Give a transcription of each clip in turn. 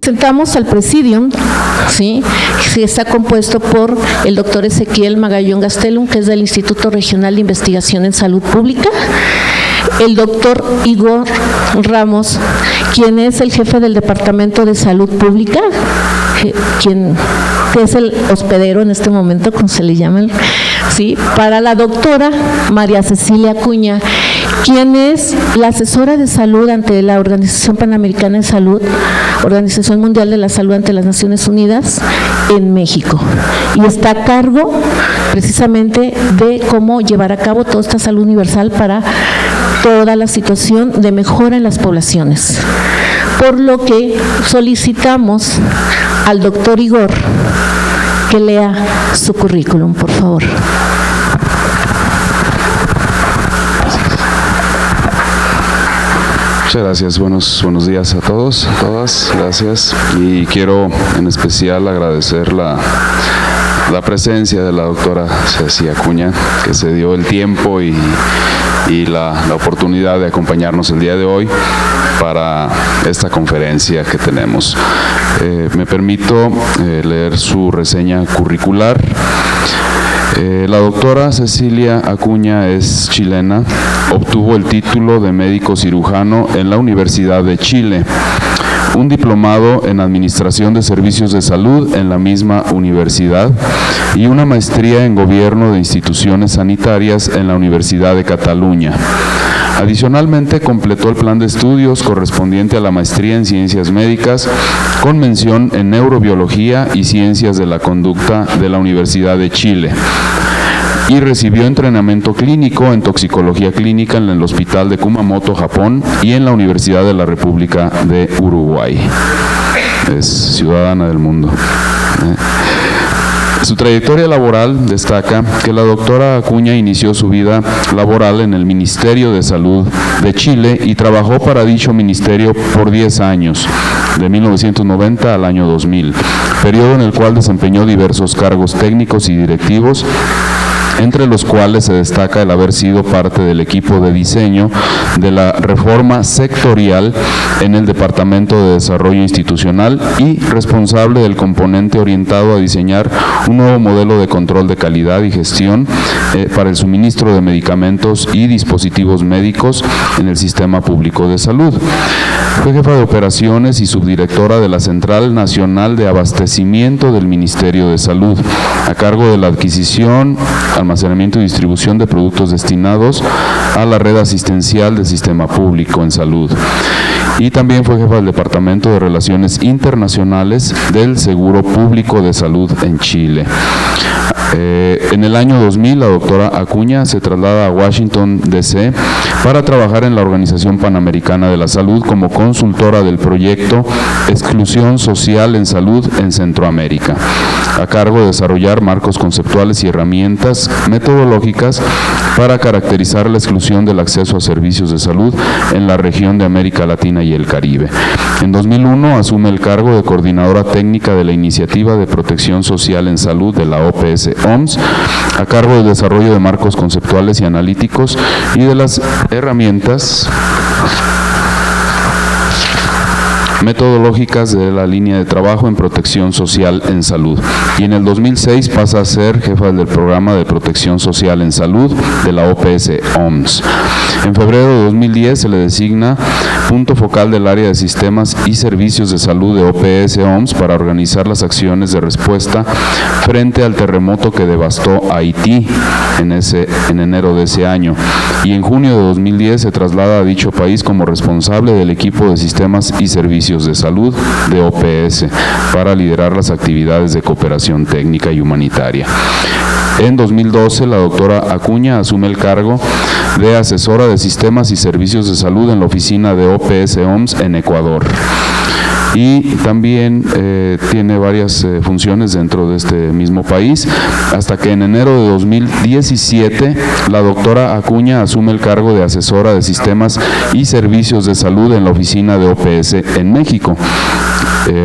Presentamos al Presidium, ¿sí?, que está compuesto por el doctor Ezequiel Magallón Gastelum, que es del Instituto Regional de Investigación en Salud Pública, el doctor Igor Ramos, quien es el jefe del Departamento de Salud Pública, que es el hospedero en este momento, como se le llama, ¿sí?, para la doctora María Cecilia Acuña, quien es la asesora de salud ante la Organización Panamericana de Salud, Organización Mundial de la Salud ante las Naciones Unidas en México, y está a cargo precisamente de cómo llevar a cabo toda esta salud universal para toda la situación de mejora en las poblaciones. Por lo que solicitamos al doctor Igor que lea su currículum, por favor. Muchas gracias, buenos días a todos, a todas, gracias. Y quiero en especial agradecer la presencia de la doctora Ceci Acuña, que se dio el tiempo y la oportunidad de acompañarnos el día de hoy para esta conferencia que tenemos. Me permito leer su reseña curricular. La doctora Cecilia Acuña es chilena, obtuvo el título de médico cirujano en la Universidad de Chile, un diplomado en Administración de Servicios de Salud en la misma universidad y una maestría en Gobierno de Instituciones Sanitarias en la Universidad de Cataluña. Adicionalmente, completó el plan de estudios correspondiente a la maestría en Ciencias Médicas con mención en Neurobiología y Ciencias de la Conducta de la Universidad de Chile y recibió entrenamiento clínico en Toxicología Clínica en el Hospital de Kumamoto, Japón, y en la Universidad de la República de Uruguay. Es ciudadana del mundo. Su trayectoria laboral destaca que la doctora Acuña inició su vida laboral en el Ministerio de Salud de Chile y trabajó para dicho ministerio por 10 años, de 1990 al año 2000, periodo en el cual desempeñó diversos cargos técnicos y directivos, entre los cuales se destaca el haber sido parte del equipo de diseño de la reforma sectorial en el Departamento de Desarrollo Institucional y responsable del componente orientado a diseñar un nuevo modelo de control de calidad y gestión para el suministro de medicamentos y dispositivos médicos en el sistema público de salud. Fue jefa de operaciones y subdirectora de la Central Nacional de Abastecimiento del Ministerio de Salud, a cargo de la adquisición, almacenamiento y distribución de productos destinados a la red asistencial del sistema público en salud. Y también fue jefa del Departamento de Relaciones Internacionales del Seguro Público de Salud en Chile. En el año 2000, la doctora Acuña se traslada a Washington, D.C. para trabajar en la Organización Panamericana de la Salud como consultora del proyecto Exclusión Social en Salud en Centroamérica, a cargo de desarrollar marcos conceptuales y herramientas metodológicas para caracterizar la exclusión del acceso a servicios de salud en la región de América Latina y el Caribe. En 2001 asume el cargo de coordinadora técnica de la Iniciativa de Protección Social en Salud de la OPS-OMS, a cargo del desarrollo de marcos conceptuales y analíticos y de las herramientas metodológicas de la línea de trabajo en protección social en salud. Y en el 2006 pasa a ser jefa del programa de protección social en salud de la OPS-OMS. En febrero de 2010 se le designa punto focal del área de sistemas y servicios de salud de OPS-OMS para organizar las acciones de respuesta frente al terremoto que devastó Haití en enero de ese año. Y en junio de 2010 se traslada a dicho país como responsable del equipo de sistemas y servicios de salud de OPS para liderar las actividades de cooperación técnica y humanitaria. En 2012, la doctora Acuña asume el cargo de asesora de sistemas y servicios de salud en la oficina de OPS-OMS en Ecuador. Y también tiene varias funciones dentro de este mismo país, hasta que en enero de 2017 la doctora Acuña asume el cargo de asesora de sistemas y servicios de salud en la oficina de OPS en México.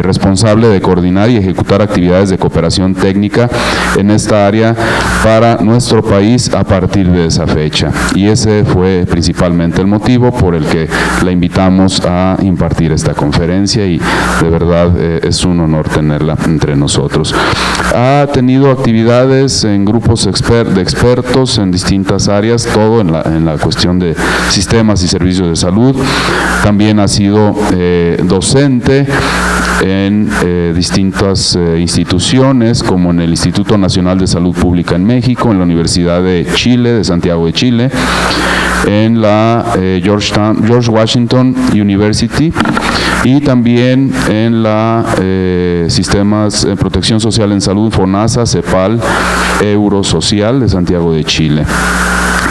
responsable de coordinar y ejecutar actividades de cooperación técnica en esta área para nuestro país a partir de esa fecha. Y ese fue principalmente el motivo por el que la invitamos a impartir esta conferencia, y de verdad es un honor tenerla entre nosotros. Ha tenido actividades en grupos de expertos en distintas áreas, todo en la cuestión de sistemas y servicios de salud. También ha sido docente en distintas instituciones, como en el Instituto Nacional de Salud Pública en México, en la Universidad de Chile, de Santiago de Chile, en la George Washington University, y también en la Sistemas de Protección Social en Salud, FONASA, CEPAL, Eurosocial de Santiago de Chile.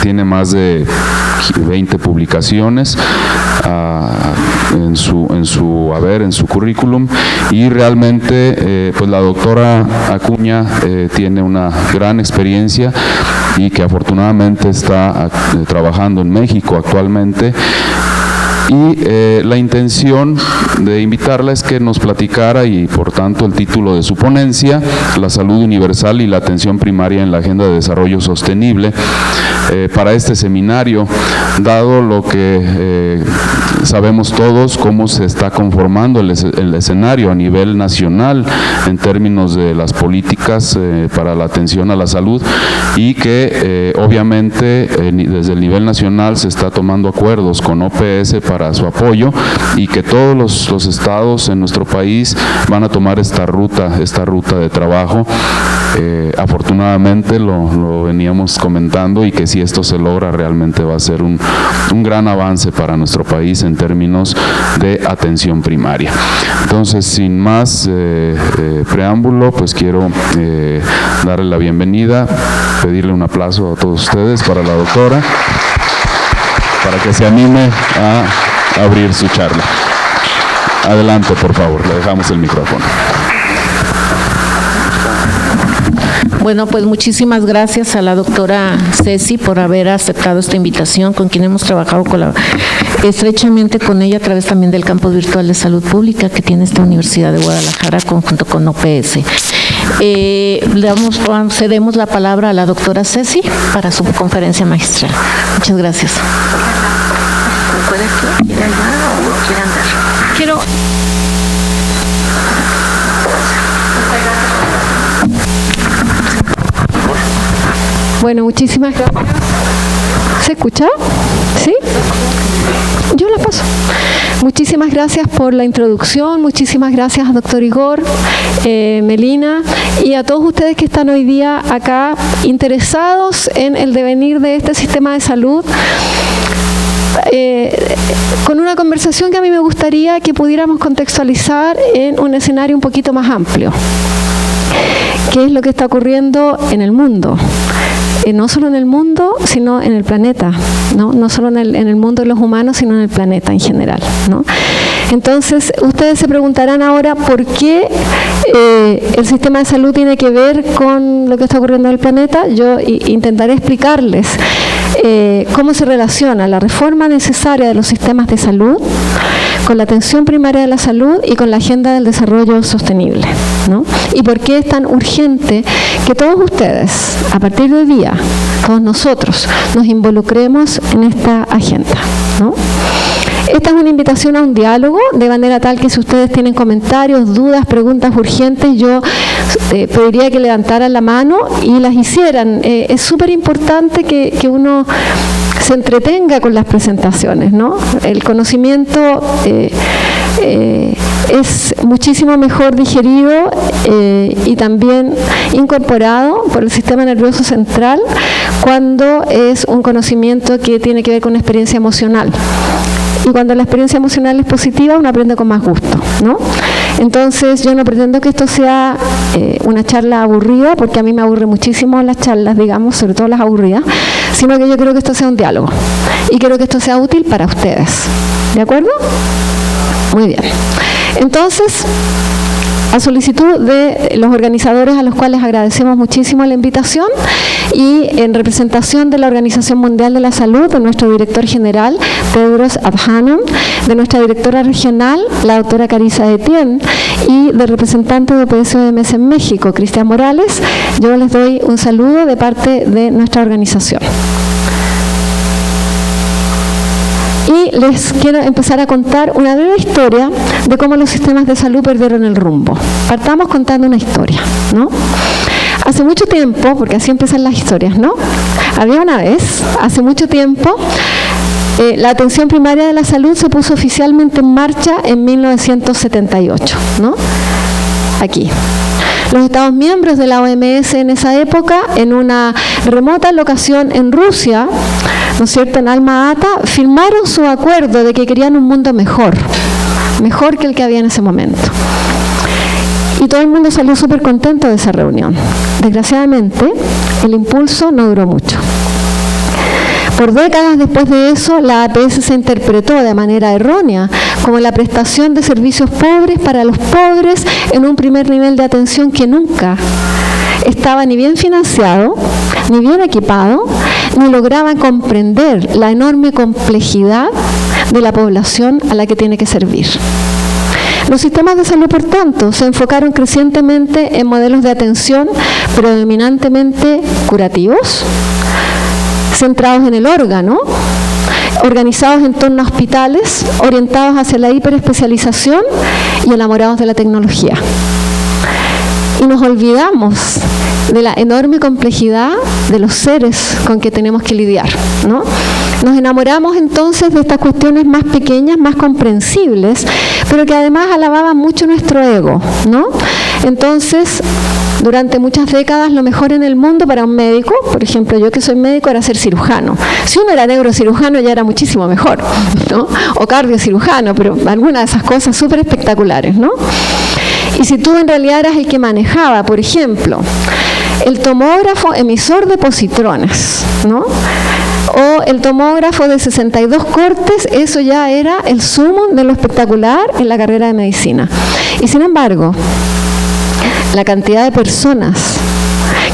Tiene más de 20 publicaciones en su currículum, y realmente pues la doctora Acuña tiene una gran experiencia, y que afortunadamente está trabajando en México actualmente. Y la intención de invitarla es que nos platicara, y por tanto el título de su ponencia, La salud universal y la atención primaria en la Agenda de Desarrollo Sostenible, para este seminario, dado lo que sabemos todos, cómo se está conformando el escenario a nivel nacional en términos de las políticas para la atención a la salud, y que obviamente desde el nivel nacional se está tomando acuerdos con OPS para su apoyo, y que todos los estados en nuestro país van a tomar esta ruta de trabajo. Afortunadamente lo veníamos comentando, y que si esto se logra realmente va a ser un gran avance para nuestro país en términos de atención primaria. Entonces, sin más preámbulo, pues quiero darle la bienvenida, pedirle un aplauso a todos ustedes para la doctora, para que se anime a abrir su charla. Adelante, por favor, le dejamos el micrófono. Bueno, pues muchísimas gracias a la doctora Ceci por haber aceptado esta invitación, con quien hemos trabajado estrechamente con ella a través también del campus virtual de salud pública que tiene esta Universidad de Guadalajara junto con OPS. Cedemos la palabra a la doctora Ceci para su conferencia magistral. Muchas gracias. ¿Puede aquí? ¿Quiere ayudar o quiere andar? Quiero... Bueno, muchísimas gracias. ¿Se escucha? ¿Sí? Yo la paso. Muchísimas gracias por la introducción, muchísimas gracias a doctor Igor, Melina, y a todos ustedes que están hoy día acá interesados en el devenir de este sistema de salud, con una conversación que a mí me gustaría que pudiéramos contextualizar en un escenario un poquito más amplio. ¿Qué es lo que está ocurriendo en el mundo? No solo en el mundo, sino en el planeta, no solo en el mundo de los humanos, sino en el planeta en general, ¿no? Entonces, ustedes se preguntarán ahora por qué el sistema de salud tiene que ver con lo que está ocurriendo en el planeta. Yo intentaré explicarles cómo se relaciona la reforma necesaria de los sistemas de salud con la atención primaria de la salud y con la agenda del desarrollo sostenible, ¿no? Y por qué es tan urgente que todos ustedes, a partir de hoy día, todos nosotros, nos involucremos en esta agenda, ¿no? Esta es una invitación a un diálogo, de manera tal que si ustedes tienen comentarios, dudas, preguntas urgentes, yo pediría que levantaran la mano y las hicieran. Es súper importante que uno se entretenga con las presentaciones, ¿no? El conocimiento es muchísimo mejor digerido y también incorporado por el sistema nervioso central cuando es un conocimiento que tiene que ver con una experiencia emocional. Y cuando la experiencia emocional es positiva, uno aprende con más gusto, ¿no? Entonces, yo no pretendo que esto sea una charla aburrida, porque a mí me aburre muchísimo las charlas, digamos, sobre todo las aburridas, sino que yo creo que esto sea un diálogo. Y quiero que esto sea útil para ustedes. ¿De acuerdo? Muy bien. Entonces, a solicitud de los organizadores a los cuales agradecemos muchísimo la invitación y en representación de la Organización Mundial de la Salud, de nuestro director general, Tedros Adhanom, de nuestra directora regional, la doctora Carissa Etienne, y del representante de OPS-OMS en México, Cristian Morales, yo les doy un saludo de parte de nuestra organización. Y les quiero empezar a contar una breve historia de cómo los sistemas de salud perdieron el rumbo. Partamos contando una historia, ¿no? Hace mucho tiempo, porque así empiezan las historias, ¿no? Había una vez, hace mucho tiempo, la atención primaria de la salud se puso oficialmente en marcha en 1978, ¿no? Aquí. Los Estados miembros de la OMS en esa época, en una remota locación en Rusia, ¿no es cierto?, en Alma Ata, firmaron su acuerdo de que querían un mundo mejor que el que había en ese momento. Y todo el mundo salió súper contento de esa reunión. Desgraciadamente, el impulso no duró mucho. Por décadas después de eso, la APS se interpretó de manera errónea como la prestación de servicios pobres para los pobres en un primer nivel de atención que nunca estaba ni bien financiado, ni bien equipado, ni lograba comprender la enorme complejidad de la población a la que tiene que servir. Los sistemas de salud, por tanto, se enfocaron crecientemente en modelos de atención predominantemente curativos, centrados en el órgano, organizados en torno a hospitales, orientados hacia la hiperespecialización y enamorados de la tecnología. Y nos olvidamos de la enorme complejidad de los seres con que tenemos que lidiar, ¿no? Nos enamoramos entonces de estas cuestiones más pequeñas, más comprensibles, pero que además alababan mucho nuestro ego, ¿no? Entonces, durante muchas décadas lo mejor en el mundo para un médico, por ejemplo, yo que soy médico, era ser cirujano. Si uno era neurocirujano ya era muchísimo mejor, ¿no? O cardiocirujano, pero alguna de esas cosas súper espectaculares, ¿no? Y si tú en realidad eras el que manejaba, por ejemplo, el tomógrafo emisor de positrones, ¿no?, o el tomógrafo de 62 cortes, eso ya era el sumo de lo espectacular en la carrera de medicina. Y sin embargo, la cantidad de personas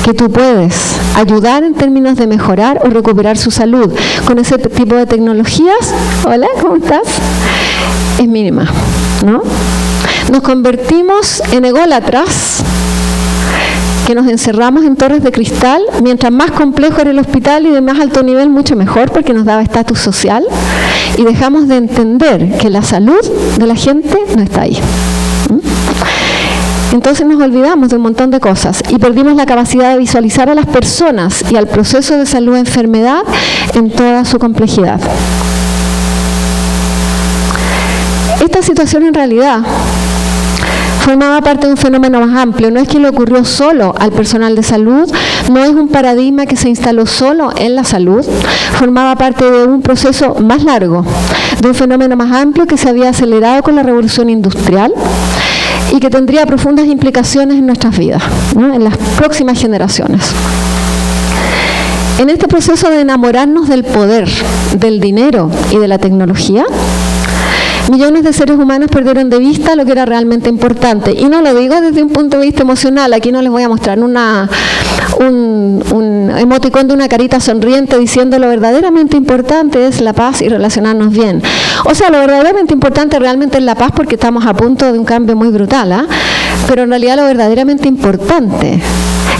que tú puedes ayudar en términos de mejorar o recuperar su salud con ese tipo de tecnologías, hola, ¿cómo estás?, es mínima, ¿no? Nos convertimos en ególatras, que nos encerramos en torres de cristal, mientras más complejo era el hospital y de más alto nivel, mucho mejor, porque nos daba estatus social, y dejamos de entender que la salud de la gente no está ahí. Entonces nos olvidamos de un montón de cosas y perdimos la capacidad de visualizar a las personas y al proceso de salud-enfermedad en toda su complejidad. Esta situación en realidad formaba parte de un fenómeno más amplio. No es que le ocurrió solo al personal de salud, no es un paradigma que se instaló solo en la salud, formaba parte de un proceso más largo, de un fenómeno más amplio que se había acelerado con la revolución industrial y que tendría profundas implicaciones en nuestras vidas, ¿no?, en las próximas generaciones. En este proceso de enamorarnos del poder, del dinero y de la tecnología, millones de seres humanos perdieron de vista lo que era realmente importante. Y no lo digo desde un punto de vista emocional. Aquí no les voy a mostrar un emoticón de una carita sonriente diciendo lo verdaderamente importante es la paz y relacionarnos bien. O sea, lo verdaderamente importante realmente es la paz, porque estamos a punto de un cambio muy brutal, ¿eh? Pero en realidad lo verdaderamente importante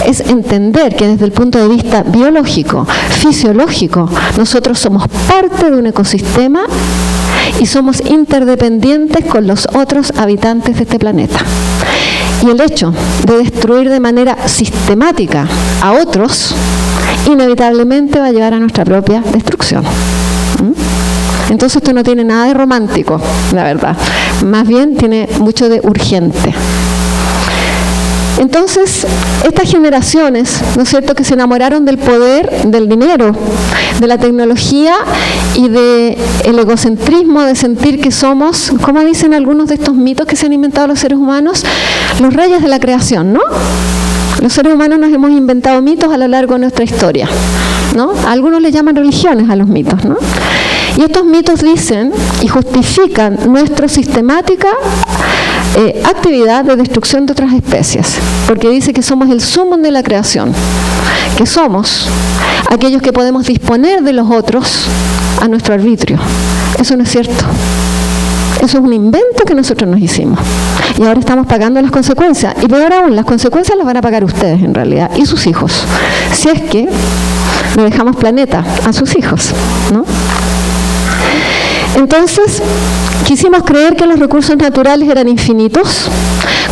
es entender que desde el punto de vista biológico, fisiológico, nosotros somos parte de un ecosistema y somos interdependientes con los otros habitantes de este planeta. Y el hecho de destruir de manera sistemática a otros, inevitablemente va a llevar a nuestra propia destrucción. Entonces esto no tiene nada de romántico, la verdad. Más bien tiene mucho de urgente. Entonces, estas generaciones, ¿no es cierto?, que se enamoraron del poder, del dinero, de la tecnología y del egocentrismo de sentir que somos, como dicen algunos de estos mitos que se han inventado los seres humanos, los reyes de la creación, ¿no? Los seres humanos nos hemos inventado mitos a lo largo de nuestra historia, ¿no? Algunos le llaman religiones a los mitos, ¿no? Y estos mitos dicen y justifican nuestra sistemática actividad de destrucción de otras especies, porque dice que somos el sumum de la creación, que somos aquellos que podemos disponer de los otros a nuestro arbitrio. Eso no es cierto. Eso es un invento que nosotros nos hicimos. Y ahora estamos pagando las consecuencias. Y peor aún, las consecuencias las van a pagar ustedes en realidad, y sus hijos. Si es que le dejamos planeta a sus hijos, ¿no? Entonces, quisimos creer que los recursos naturales eran infinitos,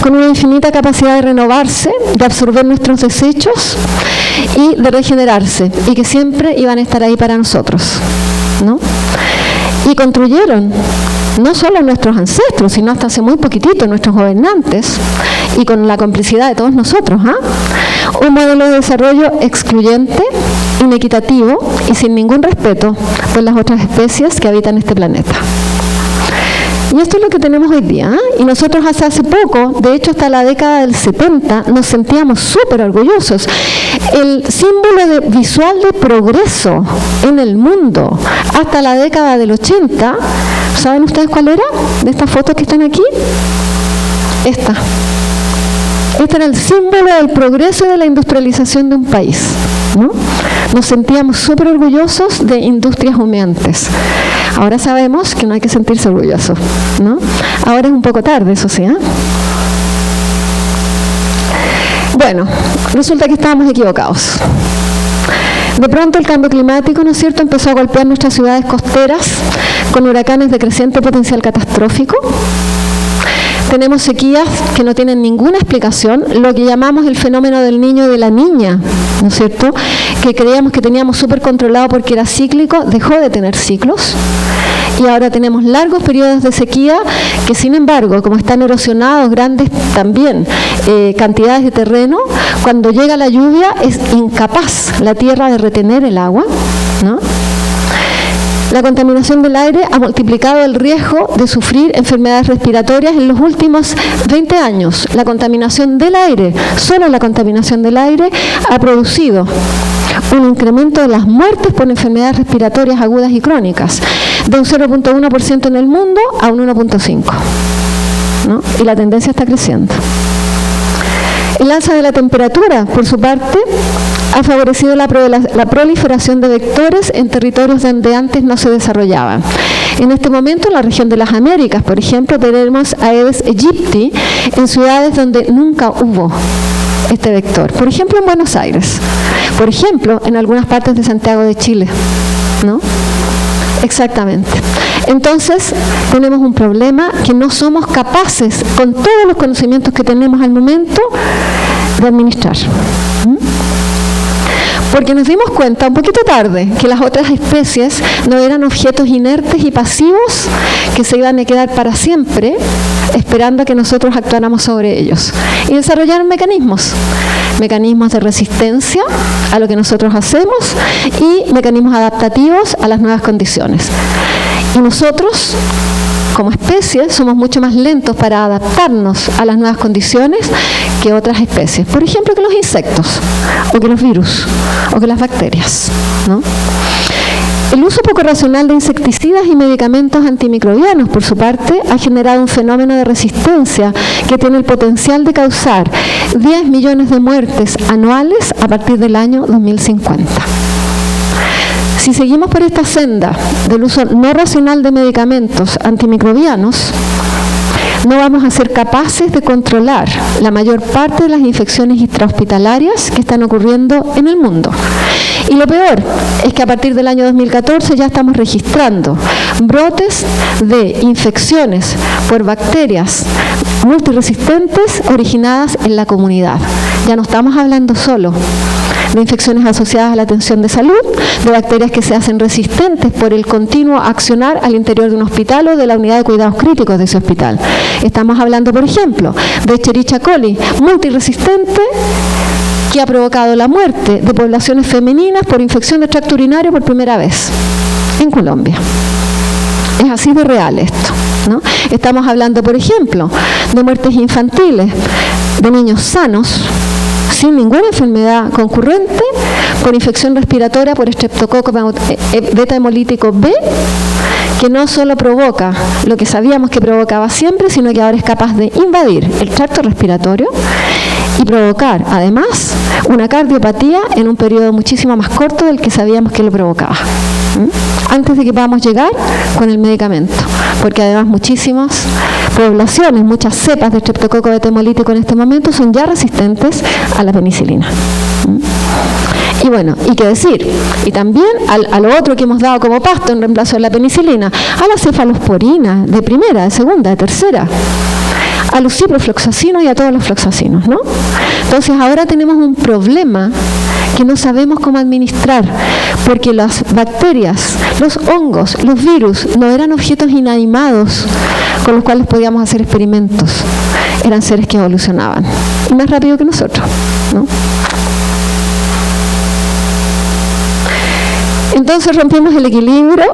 con una infinita capacidad de renovarse, de absorber nuestros desechos y de regenerarse, y que siempre iban a estar ahí para nosotros, ¿no? Y construyeron, no solo nuestros ancestros, sino hasta hace muy poquitito nuestros gobernantes, y con la complicidad de todos nosotros, un modelo de desarrollo excluyente, inequitativo y sin ningún respeto por las otras especies que habitan este planeta. Y esto es lo que tenemos hoy día, y nosotros hace poco, de hecho hasta la década del 70, nos sentíamos súper orgullosos. El símbolo visual de progreso en el mundo hasta la década del 80, ¿saben ustedes cuál era? De estas fotos que están aquí. Esta. Este era el símbolo del progreso y de la industrialización de un país, ¿no? Nos sentíamos súper orgullosos de industrias humeantes. Ahora sabemos que no hay que sentirse orgullosos, ¿no? Ahora es un poco tarde, eso sí, Bueno, resulta que estábamos equivocados. De pronto el cambio climático, ¿no es cierto?, empezó a golpear nuestras ciudades costeras con huracanes de creciente potencial catastrófico. Tenemos sequías que no tienen ninguna explicación, lo que llamamos el fenómeno del niño y de la niña, ¿no es cierto?, que creíamos que teníamos súper controlado porque era cíclico, dejó de tener ciclos, y ahora tenemos largos periodos de sequía que, sin embargo, como están erosionados grandes también cantidades de terreno, cuando llega la lluvia es incapaz la tierra de retener el agua, ¿no? La contaminación del aire ha multiplicado el riesgo de sufrir enfermedades respiratorias en los últimos 20 años. La contaminación del aire, solo la contaminación del aire, ha producido un incremento de las muertes por enfermedades respiratorias agudas y crónicas, de un 0.1% en el mundo a un 1.5%, ¿no? Y la tendencia está creciendo. El alza de la temperatura, por su parte, ha favorecido la proliferación de vectores en territorios donde antes no se desarrollaban. En este momento, en la región de las Américas, por ejemplo, tenemos Aedes aegypti en ciudades donde nunca hubo este vector. Por ejemplo, en Buenos Aires. Por ejemplo, en algunas partes de Santiago de Chile, ¿no? Exactamente. Entonces, tenemos un problema que no somos capaces, con todos los conocimientos que tenemos al momento, de administrar. Porque nos dimos cuenta un poquito tarde que las otras especies no eran objetos inertes y pasivos que se iban a quedar para siempre esperando a que nosotros actuáramos sobre ellos. Y desarrollaron mecanismos de resistencia a lo que nosotros hacemos y mecanismos adaptativos a las nuevas condiciones. Y nosotros, como especie, somos mucho más lentos para adaptarnos a las nuevas condiciones que otras especies. Por ejemplo, que los insectos, o que los virus, o que las bacterias, ¿no? El uso poco racional de insecticidas y medicamentos antimicrobianos, por su parte, ha generado un fenómeno de resistencia que tiene el potencial de causar 10 millones de muertes anuales a partir del año 2050. Si seguimos por esta senda del uso no racional de medicamentos antimicrobianos, no vamos a ser capaces de controlar la mayor parte de las infecciones intrahospitalarias que están ocurriendo en el mundo. Y lo peor es que a partir del año 2014 ya estamos registrando brotes de infecciones por bacterias multiresistentes originadas en la comunidad. Ya no estamos hablando solo de infecciones asociadas a la atención de salud, de bacterias que se hacen resistentes por el continuo accionar al interior de un hospital o de la unidad de cuidados críticos de ese hospital. Estamos hablando, por ejemplo, de Escherichia coli multiresistente, que ha provocado la muerte de poblaciones femeninas por infección de tracto urinario por primera vez en Colombia. Es así de real esto, ¿no? Estamos hablando, por ejemplo, de muertes infantiles de niños sanos sin ninguna enfermedad concurrente, por infección respiratoria por estreptococo beta hemolítico B, que no solo provoca lo que sabíamos que provocaba siempre, sino que ahora es capaz de invadir el tracto respiratorio y provocar, además, una cardiopatía en un periodo muchísimo más corto del que sabíamos que lo provocaba. Antes de que podamos llegar con el medicamento, porque además muchísimas poblaciones, muchas cepas de estreptococo beta hemolítico en este momento son ya resistentes a la penicilina. Y bueno, y qué decir, y también a lo otro que hemos dado como pasto en reemplazo de la penicilina, a la cefalosporina de primera, de segunda, de tercera, a los ciprofloxacinos y a todos los floxacinos, ¿no? Entonces ahora tenemos un problema que no sabemos cómo administrar, porque las bacterias, los hongos, los virus no eran objetos inanimados con los cuales podíamos hacer experimentos, eran seres que evolucionaban y más rápido que nosotros, ¿no? Entonces rompimos el equilibrio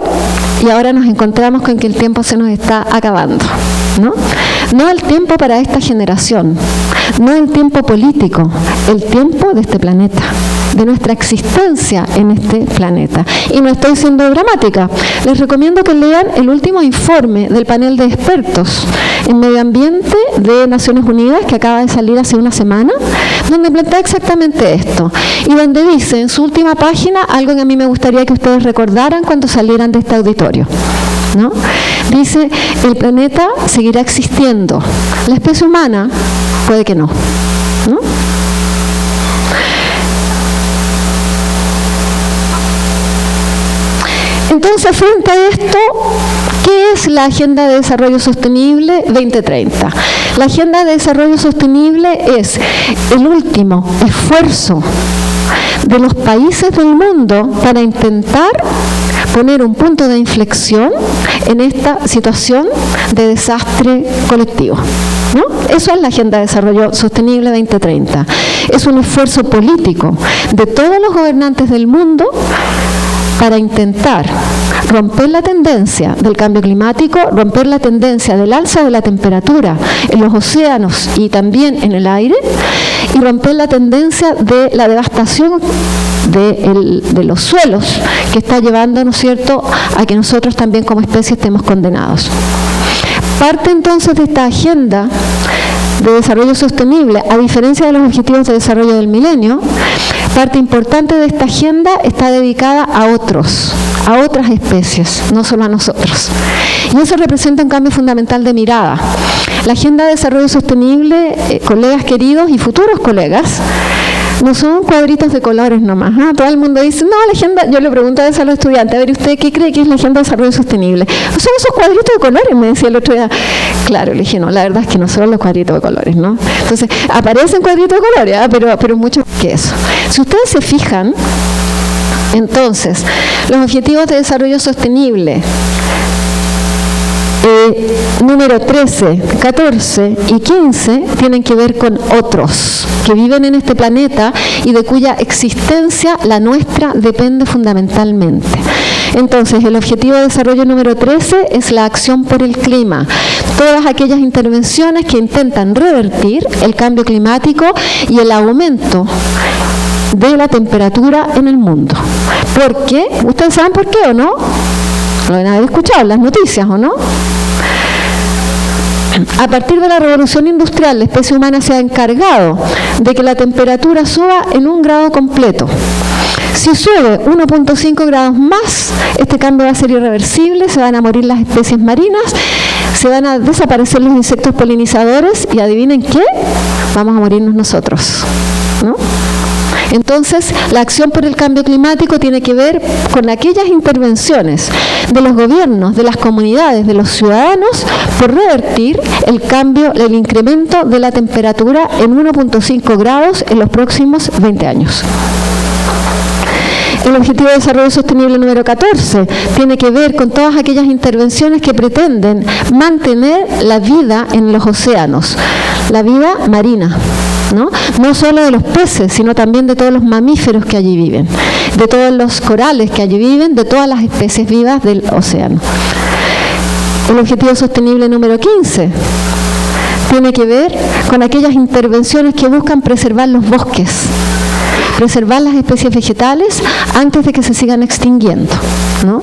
y ahora nos encontramos con que el tiempo se nos está acabando, ¿no? No el tiempo para esta generación, no el tiempo político, el tiempo de este planeta, de nuestra existencia en este planeta. Y no estoy siendo dramática. Les recomiendo que lean el último informe del panel de expertos en medio ambiente de Naciones Unidas, que acaba de salir hace una semana, donde plantea exactamente esto. Y donde dice en su última página algo que a mí me gustaría que ustedes recordaran cuando salieran de este auditorio, ¿no? Dice, el planeta seguirá existiendo. La especie humana puede que no, ¿no? Entonces, frente a esto, ¿qué es la Agenda de Desarrollo Sostenible 2030? La Agenda de Desarrollo Sostenible es el último esfuerzo de los países del mundo para intentar poner un punto de inflexión en esta situación de desastre colectivo, ¿no? Eso es la Agenda de Desarrollo Sostenible 2030. Es un esfuerzo político de todos los gobernantes del mundo para intentar romper la tendencia del cambio climático, romper la tendencia del alza de la temperatura en los océanos y también en el aire, y romper la tendencia de la devastación de los suelos que está llevando, ¿no es cierto?, a que nosotros también como especie estemos condenados. Parte entonces de esta agenda de desarrollo sostenible, a diferencia de los objetivos de desarrollo del milenio, parte importante de esta agenda está dedicada a otras especies, no solo a nosotros. Y eso representa un cambio fundamental de mirada. La Agenda de Desarrollo Sostenible, colegas queridos y futuros colegas, no son cuadritos de colores nomás, ¿no? Todo el mundo dice, no, la agenda, yo le pregunto a veces a los estudiantes, a ver, ¿usted qué cree que es la Agenda de Desarrollo Sostenible? Son esos cuadritos de colores, me decía el otro día. Claro, le dije, no, la verdad es que no son los cuadritos de colores, ¿no? Entonces, aparecen cuadritos de colores, ¿eh? pero mucho que eso. Si ustedes se fijan, entonces, los objetivos de desarrollo sostenible, número 13, 14 y 15 tienen que ver con otros que viven en este planeta y de cuya existencia la nuestra depende fundamentalmente. Entonces, el objetivo de desarrollo número 13 es la acción por el clima. Todas aquellas intervenciones que intentan revertir el cambio climático y el aumento de la temperatura en el mundo. ¿Por qué? ¿Ustedes saben por qué o no? Lo deben haber escuchado en las noticias, ¿o no? A partir de la revolución industrial, la especie humana se ha encargado de que la temperatura suba en 1 grado completo. Si sube 1.5 grados más, este cambio va a ser irreversible, se van a morir las especies marinas, se van a desaparecer los insectos polinizadores y adivinen qué, vamos a morirnos nosotros, ¿no? Entonces, la acción por el cambio climático tiene que ver con aquellas intervenciones de los gobiernos, de las comunidades, de los ciudadanos, por revertir el cambio, el incremento de la temperatura en 1.5 grados en los próximos 20 años. El Objetivo de Desarrollo Sostenible número 14 tiene que ver con todas aquellas intervenciones que pretenden mantener la vida en los océanos, la vida marina, ¿no? No solo de los peces, sino también de todos los mamíferos que allí viven, de todos los corales que allí viven, de todas las especies vivas del océano. El Objetivo Sostenible número 15 tiene que ver con aquellas intervenciones que buscan preservar los bosques, preservar las especies vegetales antes de que se sigan extinguiendo, ¿no?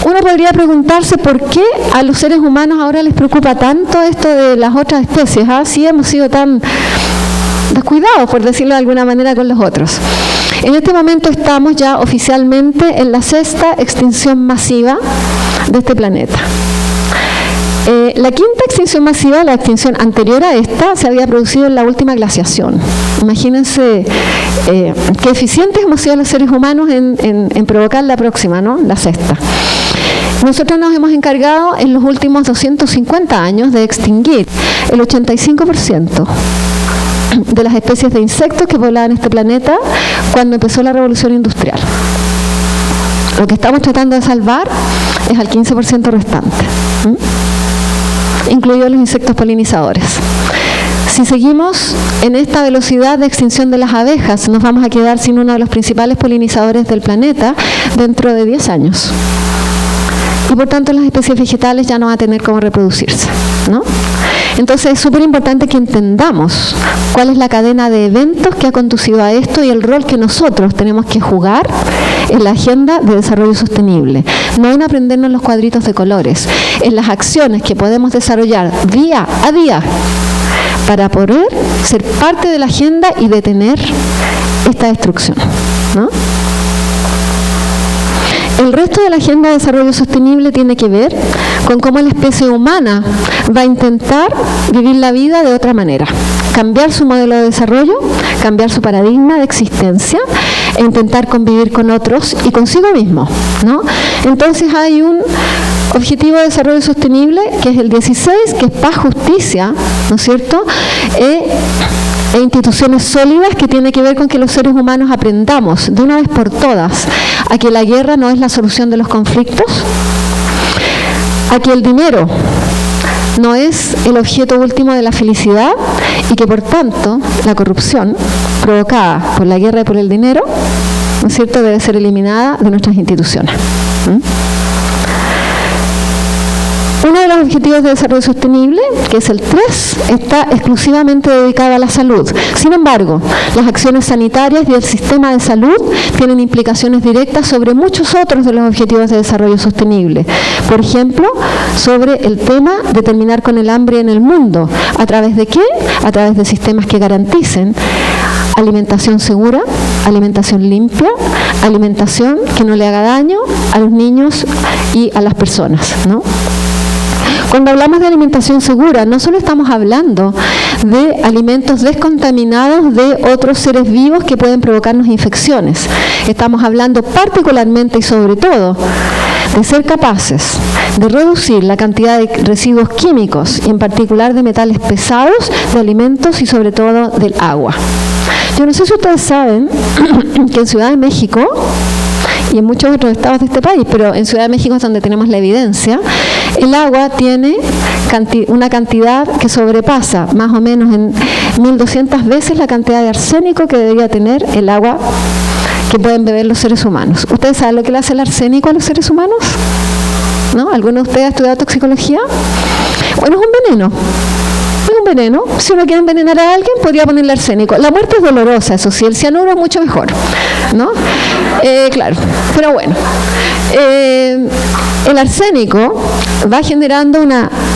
Uno podría preguntarse por qué a los seres humanos ahora les preocupa tanto esto de las otras especies. Si hemos sido tan descuidados, por decirlo de alguna manera, con los otros. En este momento estamos ya oficialmente en la 6ª extinción masiva de este planeta. La 5ª extinción masiva, la extinción anterior a esta, se había producido en la última glaciación. Imagínense qué eficientes hemos sido los seres humanos en provocar la próxima, ¿no? La 6ª. Nosotros nos hemos encargado en los últimos 250 años de extinguir el 85% de las especies de insectos que poblaban este planeta cuando empezó la revolución industrial. Lo que estamos tratando de salvar es al 15% restante, incluidos los insectos polinizadores. Si seguimos en esta velocidad de extinción de las abejas, nos vamos a quedar sin uno de los principales polinizadores del planeta dentro de 10 años. Y por tanto las especies vegetales ya no van a tener cómo reproducirse, ¿no? Entonces es súper importante que entendamos cuál es la cadena de eventos que ha conducido a esto y el rol que nosotros tenemos que jugar en la agenda de desarrollo sostenible. No en aprendernos los cuadritos de colores, en las acciones que podemos desarrollar día a día para poder ser parte de la agenda y detener esta destrucción, ¿no? El resto de la agenda de desarrollo sostenible tiene que ver con cómo la especie humana va a intentar vivir la vida de otra manera, cambiar su modelo de desarrollo, cambiar su paradigma de existencia e intentar convivir con otros y consigo mismo, ¿no? Entonces hay un objetivo de desarrollo sostenible que es el 16, que es paz, justicia, ¿no es cierto?, e instituciones sólidas, que tiene que ver con que los seres humanos aprendamos de una vez por todas a que la guerra no es la solución de los conflictos, a que el dinero no es el objeto último de la felicidad y que por tanto la corrupción provocada por la guerra y por el dinero, ¿no es cierto?, debe ser eliminada de nuestras instituciones. Uno de los objetivos de desarrollo sostenible, que es el 3, está exclusivamente dedicado a la salud. Sin embargo, las acciones sanitarias y el sistema de salud tienen implicaciones directas sobre muchos otros de los objetivos de desarrollo sostenible. Por ejemplo, sobre el tema de terminar con el hambre en el mundo. ¿A través de qué? A través de sistemas que garanticen alimentación segura, alimentación limpia, alimentación que no le haga daño a los niños y a las personas, ¿no? Cuando hablamos de alimentación segura, no solo estamos hablando de alimentos descontaminados de otros seres vivos que pueden provocarnos infecciones. Estamos hablando particularmente y sobre todo de ser capaces de reducir la cantidad de residuos químicos, y en particular de metales pesados, de alimentos y sobre todo del agua. Yo no sé si ustedes saben que en Ciudad de México y en muchos otros estados de este país, pero en Ciudad de México es donde tenemos la evidencia, el agua tiene una cantidad que sobrepasa más o menos en 1200 veces la cantidad de arsénico que debería tener el agua que pueden beber los seres humanos. ¿Ustedes saben lo que le hace el arsénico a los seres humanos? ¿No? ¿Alguno de ustedes ha estudiado toxicología? Bueno, es un veneno. Es un veneno. Si uno quiere envenenar a alguien, podría ponerle arsénico. La muerte es dolorosa, eso sí, el cianuro es mucho mejor, ¿no? Claro, pero bueno. El arsénico va generando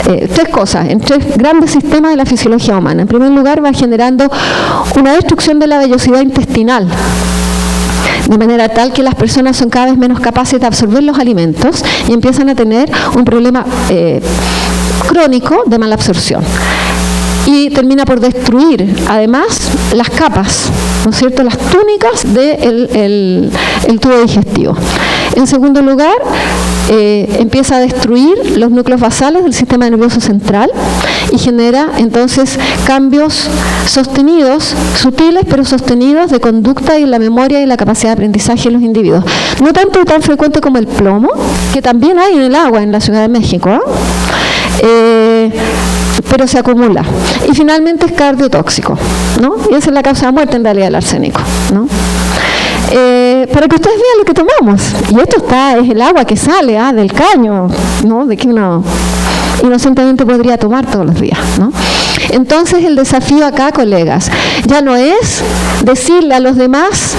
tres cosas, en tres grandes sistemas de la fisiología humana. En primer lugar, va generando una destrucción de la vellosidad intestinal, de manera tal que las personas son cada vez menos capaces de absorber los alimentos y empiezan a tener un problema crónico de mala absorción. Y termina por destruir, además, las capas, ¿no es cierto?, las túnicas del tubo digestivo. En segundo lugar, empieza a destruir los núcleos basales del sistema nervioso central y genera entonces cambios sostenidos, sutiles pero sostenidos, de conducta y la memoria y la capacidad de aprendizaje en los individuos. No tanto y tan frecuente como el plomo, que también hay en el agua en la Ciudad de México, pero se acumula. Y finalmente es cardiotóxico, ¿no? Y esa es la causa de muerte en realidad del arsénico, ¿no? Para que ustedes vean lo que tomamos. Y esto es el agua que sale del caño, ¿no?, de que uno inocentemente podría tomar todos los días, ¿no? Entonces el desafío acá, colegas, ya no es decirle a los demás,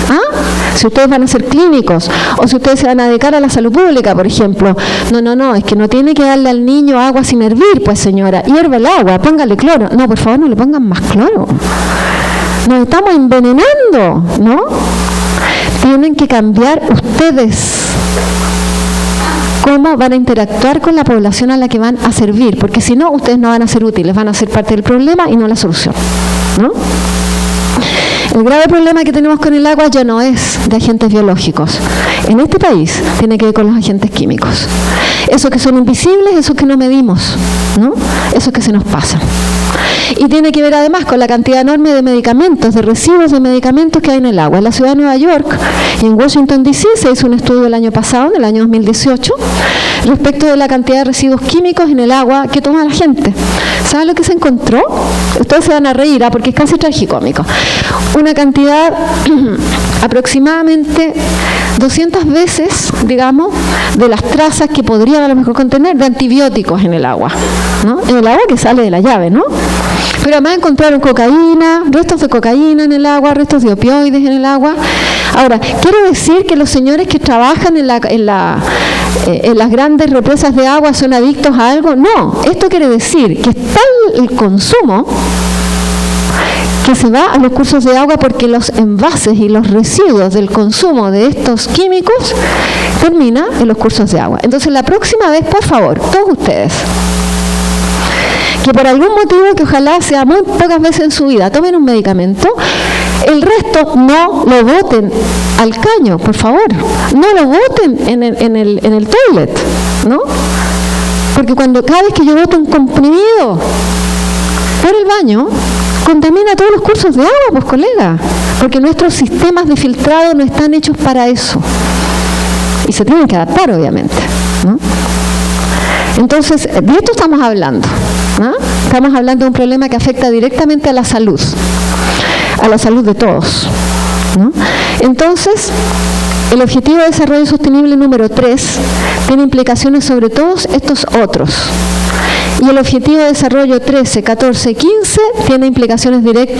si ustedes van a ser clínicos o si ustedes se van a dedicar a la salud pública, por ejemplo, no, es que no tiene que darle al niño agua sin hervir, pues señora, hierve el agua, póngale cloro. No, por favor, no le pongan más cloro. Nos estamos envenenando, ¿no? Tienen que cambiar ustedes cómo van a interactuar con la población a la que van a servir, porque si no, ustedes no van a ser útiles, van a ser parte del problema y no la solución, ¿no? El grave problema que tenemos con el agua ya no es de agentes biológicos. En este país tiene que ver con los agentes químicos. Esos que son invisibles, esos que no medimos, ¿no? Esos que se nos pasan. Y tiene que ver además con la cantidad enorme de medicamentos, de residuos de medicamentos que hay en el agua. En la ciudad de Nueva York y en Washington D.C. se hizo un estudio el año pasado, en el año 2018, respecto de la cantidad de residuos químicos en el agua que toma la gente. ¿Saben lo que se encontró? Ustedes se van a reír, porque es casi tragicómico. Una cantidad aproximadamente 200 veces, digamos, de las trazas que podrían a lo mejor contener de antibióticos en el agua, ¿no? En el agua que sale de la llave, ¿no? Pero además encontraron cocaína, restos de cocaína en el agua, restos de opioides en el agua. Ahora, quiero decir que los señores que trabajan en las grandes represas de agua son adictos a algo. No, esto quiere decir que es tal el consumo que se va a los cursos de agua porque los envases y los residuos del consumo de estos químicos termina en los cursos de agua. Entonces, la próxima vez, por favor, todos ustedes, que por algún motivo, que ojalá sea muy pocas veces en su vida, tomen un medicamento, el resto no lo boten al caño, por favor. No lo boten en el toilet, ¿no? Porque cada vez que yo boto un comprimido por el baño, contamina todos los cursos de agua, pues colega, porque nuestros sistemas de filtrado no están hechos para eso. Y se tienen que adaptar, obviamente, ¿no? Entonces, de esto estamos hablando, ¿no? Estamos hablando de un problema que afecta directamente a la salud de todos, ¿no? Entonces, el Objetivo de Desarrollo Sostenible número 3 tiene implicaciones sobre todos estos otros. Y el Objetivo de Desarrollo 13, 14 y 15 tiene implicaciones directas